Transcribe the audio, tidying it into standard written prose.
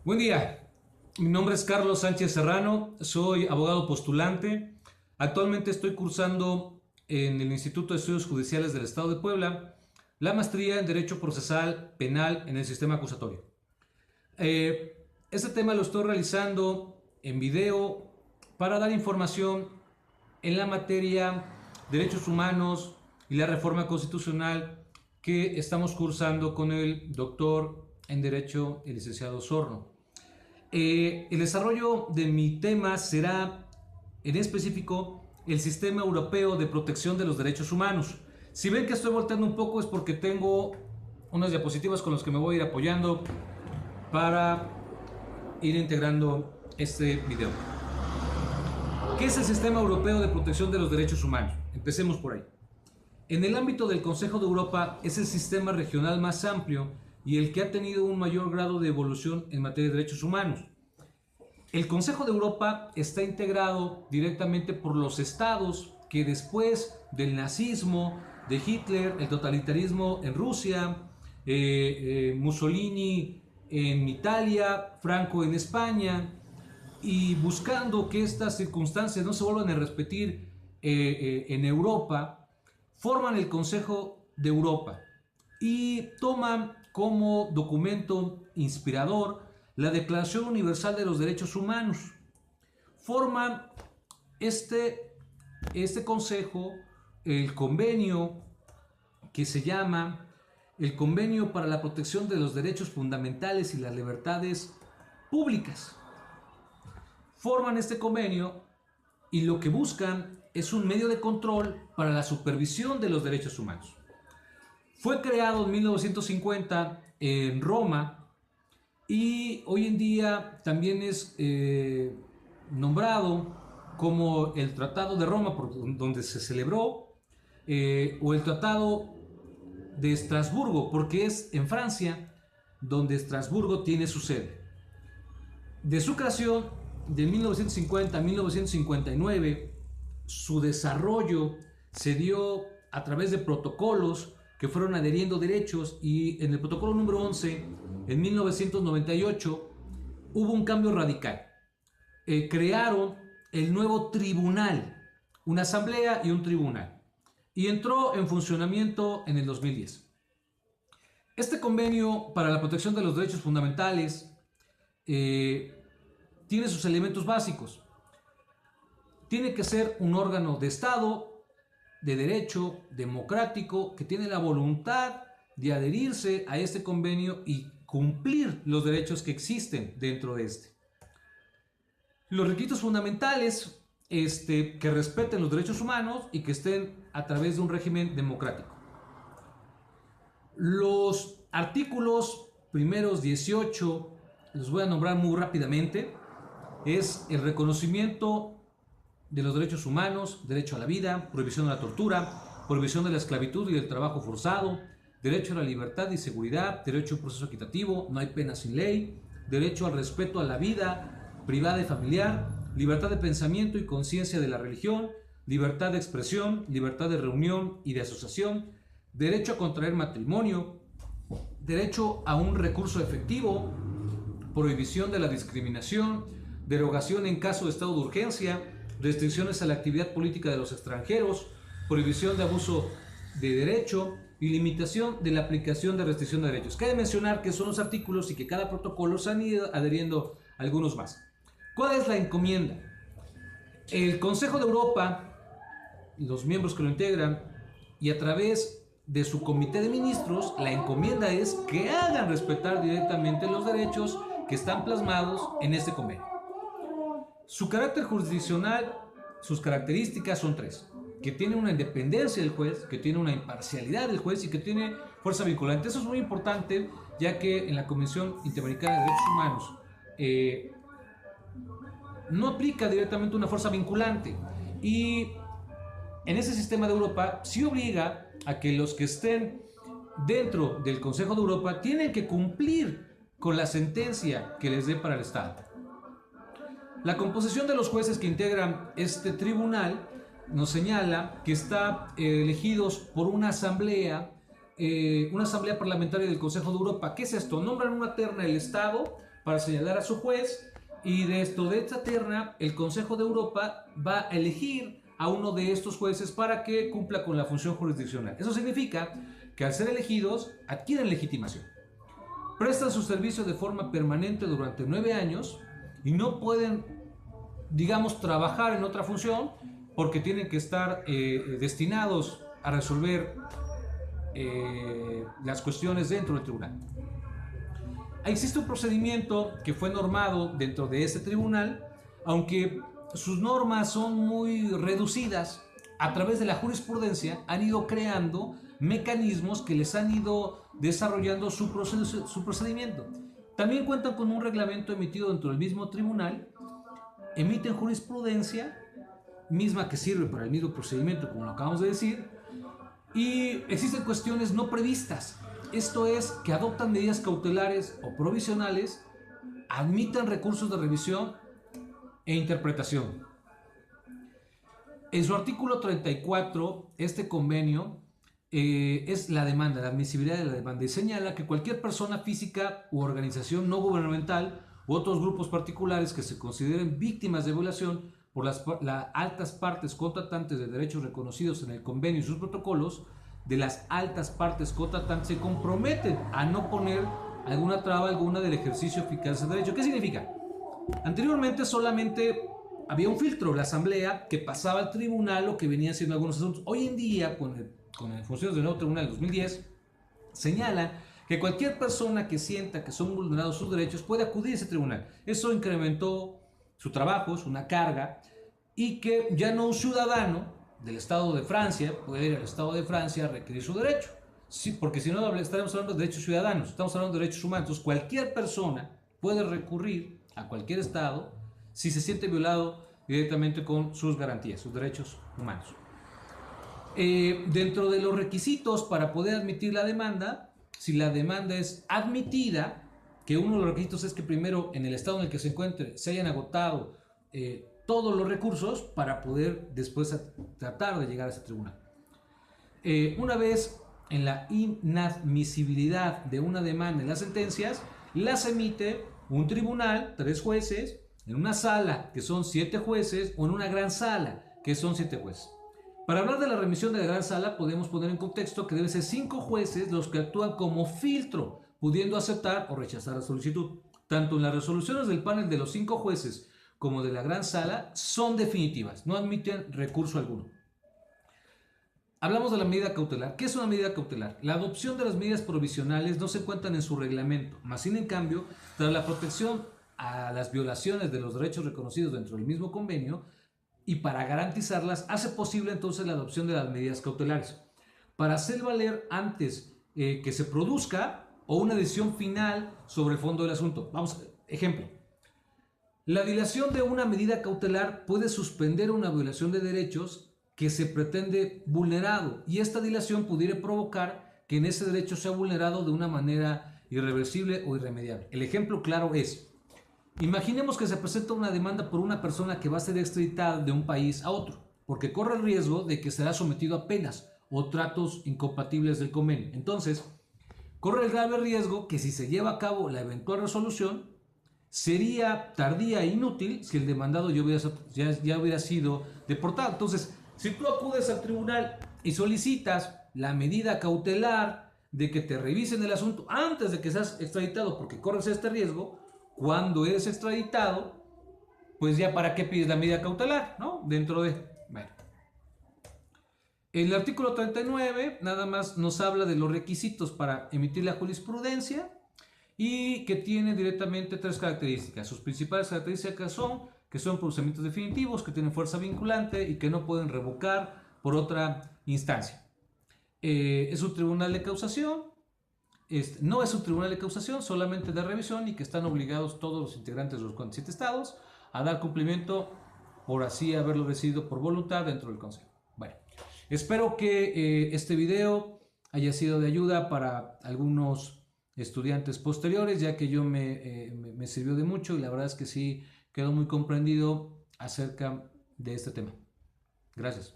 Buen día, mi nombre es Carlos Sánchez Serrano, soy abogado postulante. Actualmente estoy cursando en el Instituto de Estudios Judiciales del Estado de Puebla la maestría en Derecho Procesal Penal en el Sistema Acusatorio. Este tema lo estoy realizando en video para dar información en la materia Derechos Humanos y la Reforma Constitucional que estamos cursando con el doctor en Derecho, el licenciado Sorno. El desarrollo de mi tema será, en específico, el Sistema Europeo de Protección de los Derechos Humanos. Si ven que estoy volteando un poco es porque tengo unas diapositivas con las que me voy a ir apoyando para ir integrando este video. ¿Qué es el Sistema Europeo de Protección de los Derechos Humanos? Empecemos por ahí. En el ámbito del Consejo de Europa es el sistema regional más amplio y el que ha tenido un mayor grado de evolución en materia de derechos humanos. El Consejo de Europa está integrado directamente por los estados que después del nazismo, de Hitler, el totalitarismo en Rusia, Mussolini en Italia, Franco en España, y buscando que estas circunstancias no se vuelvan a repetir en Europa, forman el Consejo de Europa y toman como documento inspirador la Declaración Universal de los Derechos Humanos. Forman este consejo el convenio que se llama el Convenio para la Protección de los Derechos Fundamentales y las Libertades Públicas. Forman este convenio y lo que buscan es un medio de control para la supervisión de los derechos humanos. Fue creado en 1950 en Roma y hoy en día también es nombrado como el Tratado de Roma, donde se celebró, o el Tratado de Estrasburgo, porque es en Francia donde Estrasburgo tiene su sede. De su creación, de 1950 a 1959, su desarrollo se dio a través de protocolos que fueron adheriendo derechos, y en el protocolo número 11, en 1998, hubo un cambio radical. Crearon el nuevo tribunal, una asamblea y un tribunal, y entró en funcionamiento en el 2010. Este convenio para la protección de los derechos fundamentales tiene sus elementos básicos. Tiene que ser un órgano de Estado, de derecho, democrático, que tiene la voluntad de adherirse a este convenio y cumplir los derechos que existen dentro de este. Los requisitos fundamentales, que respeten los derechos humanos y que estén a través de un régimen democrático. Los artículos primeros 18, los voy a nombrar muy rápidamente. Es el reconocimiento de los derechos humanos, derecho a la vida, prohibición de la tortura, prohibición de la esclavitud y del trabajo forzado, derecho a la libertad y seguridad, derecho a un proceso equitativo, no hay pena sin ley, derecho al respeto a la vida privada y familiar, libertad de pensamiento y conciencia de la religión, libertad de expresión, libertad de reunión y de asociación, derecho a contraer matrimonio, derecho a un recurso efectivo, prohibición de la discriminación, derogación en caso de estado de urgencia, restricciones a la actividad política de los extranjeros, prohibición de abuso de derecho y limitación de la aplicación de restricción de derechos. Cabe mencionar que son los artículos y que cada protocolo se han ido adheriendo algunos más. ¿Cuál es la encomienda? El Consejo de Europa, los miembros que lo integran, y a través de su comité de ministros, la encomienda es que hagan respetar directamente los derechos que están plasmados en este convenio. Su carácter jurisdiccional, sus características son tres: que tiene una independencia del juez, que tiene una imparcialidad del juez y que tiene fuerza vinculante. Eso es muy importante, ya que en la Convención Interamericana de Derechos Humanos no aplica directamente una fuerza vinculante, y en ese sistema de Europa sí obliga a que los que estén dentro del Consejo de Europa tienen que cumplir con la sentencia que les dé para el Estado. La composición de los jueces que integran este tribunal nos señala que están elegidos por una asamblea parlamentaria del Consejo de Europa. ¿Qué es esto? Nombran una terna el Estado para señalar a su juez, y de esta terna el Consejo de Europa va a elegir a uno de estos jueces para que cumpla con la función jurisdiccional. Eso significa que al ser elegidos adquieren legitimación, prestan su servicio de forma permanente durante 9 años y no pueden, digamos, trabajar en otra función porque tienen que estar destinados a resolver las cuestiones dentro del tribunal. Existe un procedimiento que fue normado dentro de este tribunal, aunque sus normas son muy reducidas. A través de la jurisprudencia han ido creando mecanismos que les han ido desarrollando su procedimiento. También cuentan con un reglamento emitido dentro del mismo tribunal, emiten jurisprudencia misma que sirve para el mismo procedimiento, como lo acabamos de decir, y existen cuestiones no previstas. Esto es, que adoptan medidas cautelares o provisionales, admitan recursos de revisión e interpretación. En su artículo 34, este convenio es la demanda, la admisibilidad de la demanda, y señala que cualquier persona física u organización no gubernamental u otros grupos particulares que se consideren víctimas de violación por las altas partes contratantes de derechos reconocidos en el convenio y sus protocolos, de las altas partes contratantes se comprometen a no poner alguna traba alguna del ejercicio eficaz del derecho. ¿Qué significa? Anteriormente solamente había un filtro, la asamblea, que pasaba al tribunal lo que venía haciendo algunos asuntos. Hoy en día, con las funciones del nuevo tribunal del 2010, señala que cualquier persona que sienta que son vulnerados sus derechos puede acudir a ese tribunal. Eso incrementó su trabajo, es una carga, y que ya no un ciudadano del Estado de Francia puede ir al Estado de Francia a requerir su derecho. Sí, porque si no estaremos hablando de derechos ciudadanos, estamos hablando de derechos humanos. Entonces, cualquier persona puede recurrir a cualquier Estado si se siente violado directamente con sus garantías, sus derechos humanos. Dentro de los requisitos para poder admitir la demanda, si la demanda es admitida, que uno de los requisitos es que primero en el estado en el que se encuentre se hayan agotado todos los recursos para poder después tratar de llegar a ese tribunal. Una vez en la inadmisibilidad de una demanda en las sentencias, las emite un tribunal, 3 jueces, en una sala que son 7 jueces o en una gran sala que son 7 jueces. Para hablar de la remisión de la gran sala podemos poner en contexto que deben ser 5 jueces los que actúan como filtro, pudiendo aceptar o rechazar la solicitud. Tanto en las resoluciones del panel de los 5 jueces como de la gran sala son definitivas, no admiten recurso alguno. Hablamos de la medida cautelar. ¿Qué es una medida cautelar? La adopción de las medidas provisionales no se encuentran en su reglamento, más sin en cambio, tras la protección a las violaciones de los derechos reconocidos dentro del mismo convenio, y para garantizarlas hace posible entonces la adopción de las medidas cautelares para hacer valer antes que se produzca o una decisión final sobre el fondo del asunto. Vamos, ejemplo. La dilación de una medida cautelar puede suspender una violación de derechos que se pretende vulnerado, y esta dilación pudiera provocar que en ese derecho sea vulnerado de una manera irreversible o irremediable. El ejemplo claro es: imaginemos que se presenta una demanda por una persona que va a ser extraditada de un país a otro, porque corre el riesgo de que será sometido a penas o tratos incompatibles del convenio. Entonces, corre el grave riesgo que si se lleva a cabo la eventual resolución, sería tardía e inútil si el demandado ya hubiera sido deportado. Entonces, si tú acudes al tribunal y solicitas la medida cautelar de que te revisen el asunto antes de que seas extraditado, porque corres este riesgo, cuando eres extraditado, pues ya para qué pides la medida cautelar, ¿no? Dentro de... Bueno. El artículo 39 nada más nos habla de los requisitos para emitir la jurisprudencia y que tiene directamente 3 características. Sus principales características son que son procedimientos definitivos, que tienen fuerza vinculante y que no pueden revocar por otra instancia. Es un tribunal de causación. No es un tribunal de causación, solamente de revisión, y que están obligados todos los integrantes de los 47 estados a dar cumplimiento por así haberlo decidido por voluntad dentro del Consejo. Bueno, espero que este video haya sido de ayuda para algunos estudiantes posteriores, ya que yo me sirvió de mucho y la verdad es que sí quedó muy comprendido acerca de este tema. Gracias.